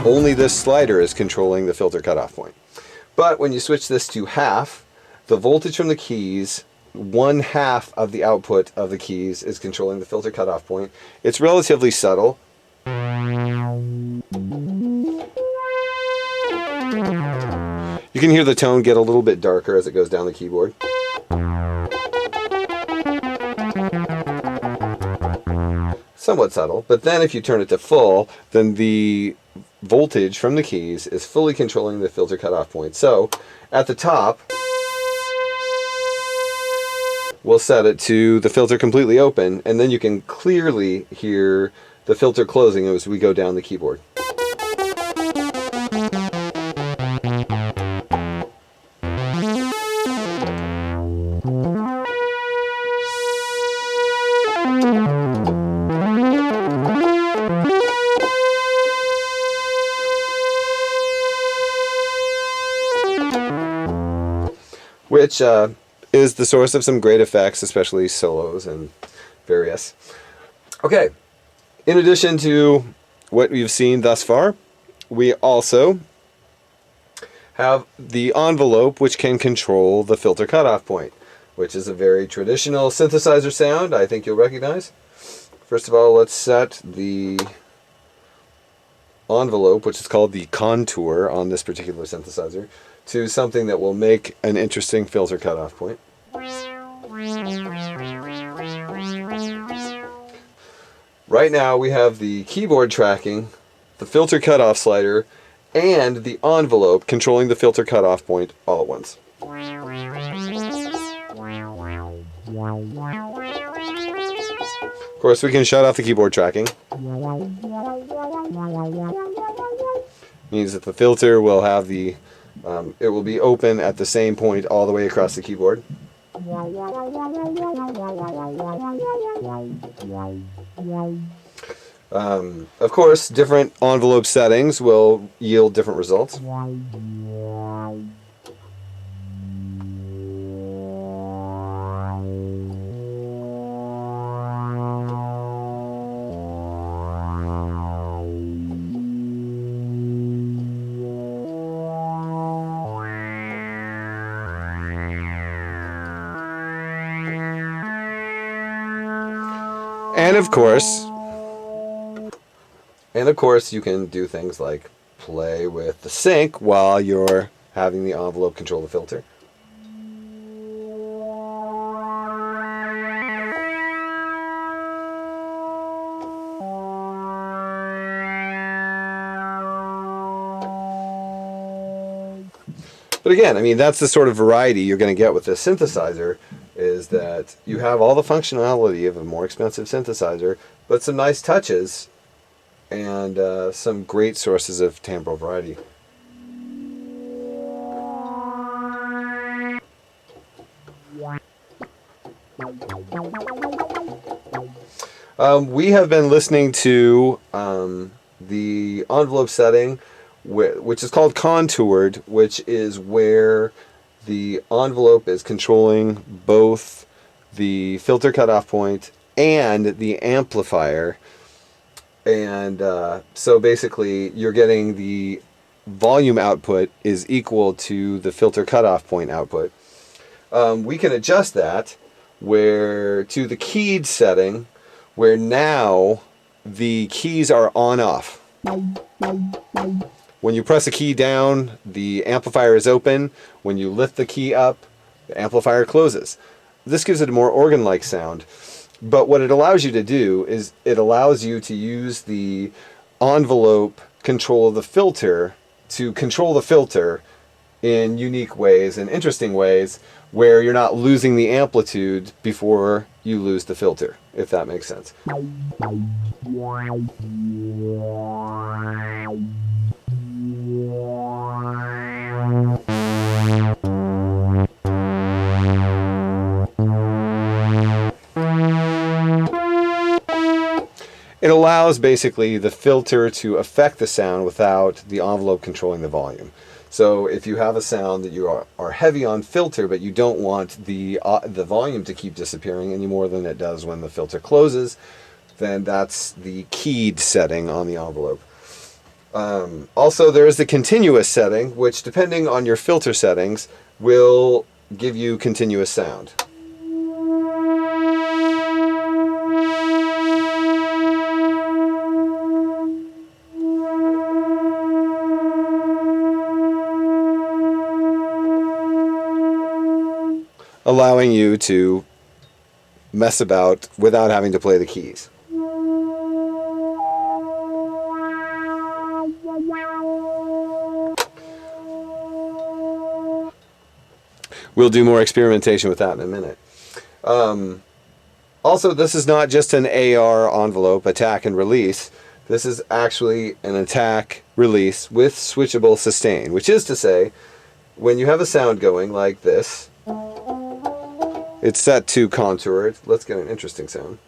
only this slider is controlling the filter cutoff point. But when you switch this to half, the voltage from the keys, 1/2 of the output of the keys is controlling the filter cutoff point. It's relatively subtle. You can hear the tone get a little bit darker as it goes down the keyboard. Somewhat subtle, but then if you turn it to full, then the voltage from the keys is fully controlling the filter cutoff point. So at the top, we'll set it to the filter completely open, and then you can clearly hear the filter closing as we go down the keyboard. Which is the source of some great effects, especially solos and various. Okay, in addition to what we've seen thus far, we also have the envelope, which can control the filter cutoff point, which is a very traditional synthesizer sound I think you'll recognize. First of all, let's set the envelope, which is called the contour on this particular synthesizer, to something that will make an interesting filter cutoff point. Right now we have the keyboard tracking, the filter cutoff slider, and the envelope controlling the filter cutoff point all at once. Of course, we can shut off the keyboard tracking. Means that the filter will have the it will be open at the same point all the way across the keyboard. Of course, different envelope settings will yield different results. And of course, you can do things like play with the sync while you're having the envelope control the filter. But again, I mean, that's the sort of variety you're going to get with this synthesizer, is that you have all the functionality of a more expensive synthesizer, but some nice touches and some great sources of timbral variety. We have been listening to the envelope setting, which is called contoured, which is where the envelope is controlling both the filter cutoff point and the amplifier. And so basically you're getting the volume output is equal to the filter cutoff point output. We can adjust that to the keyed setting, where now the keys are on-off. When you press a key down, the amplifier is open. When you lift the key up, the amplifier closes. This gives it a more organ-like sound. But what it allows you to do is it allows you to use the envelope control of the filter to control the filter in unique ways and interesting ways, where you're not losing the amplitude before you lose the filter, if that makes sense. It allows basically the filter to affect the sound without the envelope controlling the volume. So if you have a sound that you are heavy on filter, but you don't want the volume to keep disappearing any more than it does when the filter closes, then that's the keyed setting on the envelope. Also, there is the continuous setting, which, depending on your filter settings, will give you continuous sound. Allowing you to mess about without having to play the keys. We'll do more experimentation with that in a minute. Also, this is not just an AR envelope, attack and release. This is actually an attack release with switchable sustain, which is to say, when you have a sound going like this, it's set to contoured. Let's get an interesting sound.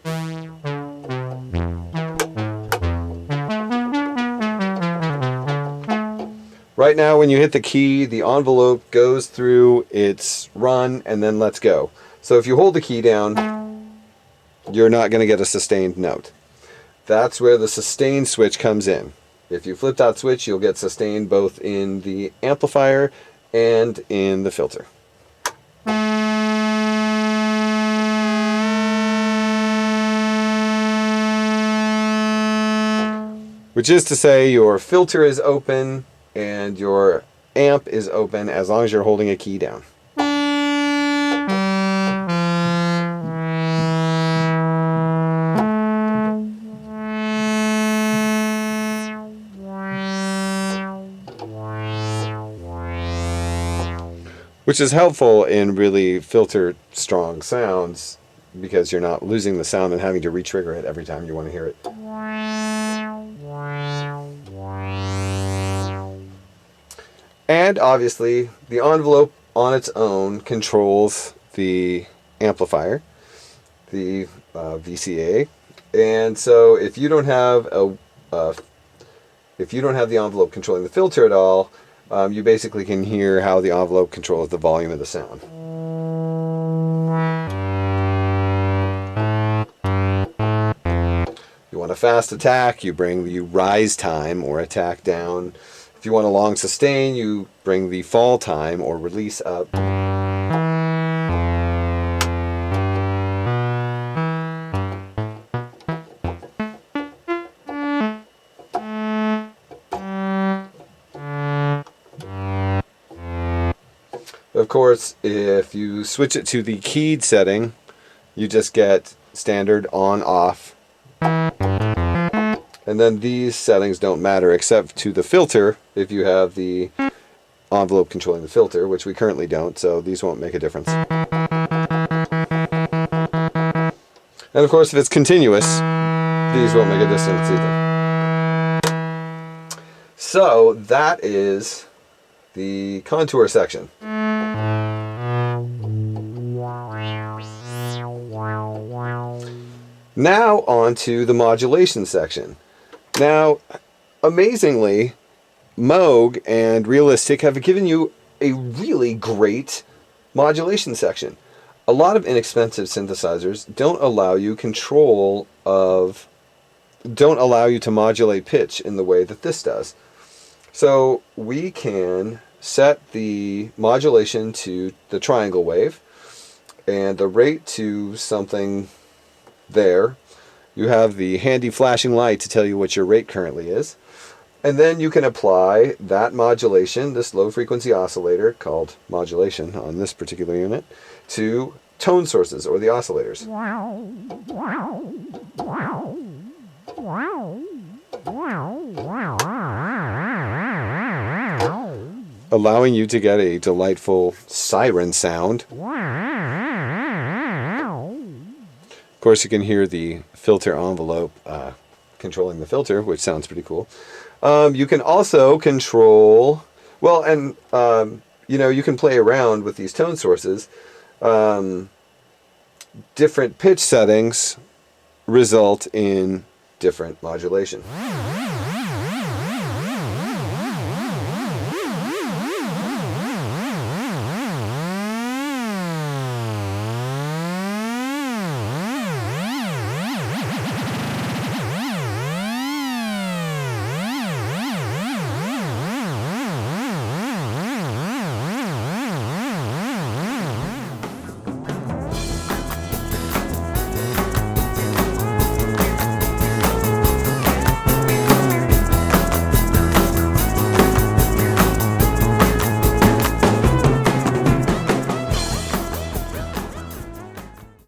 Right now, when you hit the key, the envelope goes through its run and then lets go. So if you hold the key down, you're not going to get a sustained note. That's where the sustain switch comes in. If you flip that switch, you'll get sustain both in the amplifier and in the filter. Which is to say, your filter is open and your amp is open as long as you're holding a key down. Which is helpful in really filter strong sounds because you're not losing the sound and having to re-trigger it every time you want to hear it. And obviously, the envelope on its own controls the amplifier, the VCA, and so if you don't have the envelope controlling the filter at all, you basically can hear how the envelope controls the volume of the sound. You want a fast attack, you rise time or attack down. If you want a long sustain, you bring the fall time or release up. Of course, if you switch it to the keyed setting, you just get standard on-off. And then these settings don't matter except to the filter if you have the envelope controlling the filter, which we currently don't, so these won't make a difference. And of course, if it's continuous, these won't make a difference either. So that is the contour section. Now on to the modulation section. Now, amazingly, Moog and Realistic have given you a really great modulation section. A lot of inexpensive synthesizers don't allow you to modulate pitch in the way that this does. So we can set the modulation to the triangle wave and the rate to something there. You have the handy flashing light to tell you what your rate currently is. And then you can apply that modulation, this low frequency oscillator called modulation on this particular unit, to tone sources or the oscillators. Allowing you to get a delightful siren sound. Of course, you can hear the filter envelope controlling the filter, which sounds pretty cool. You can also control, well, and you can play around with these tone sources. Different pitch settings result in different modulation.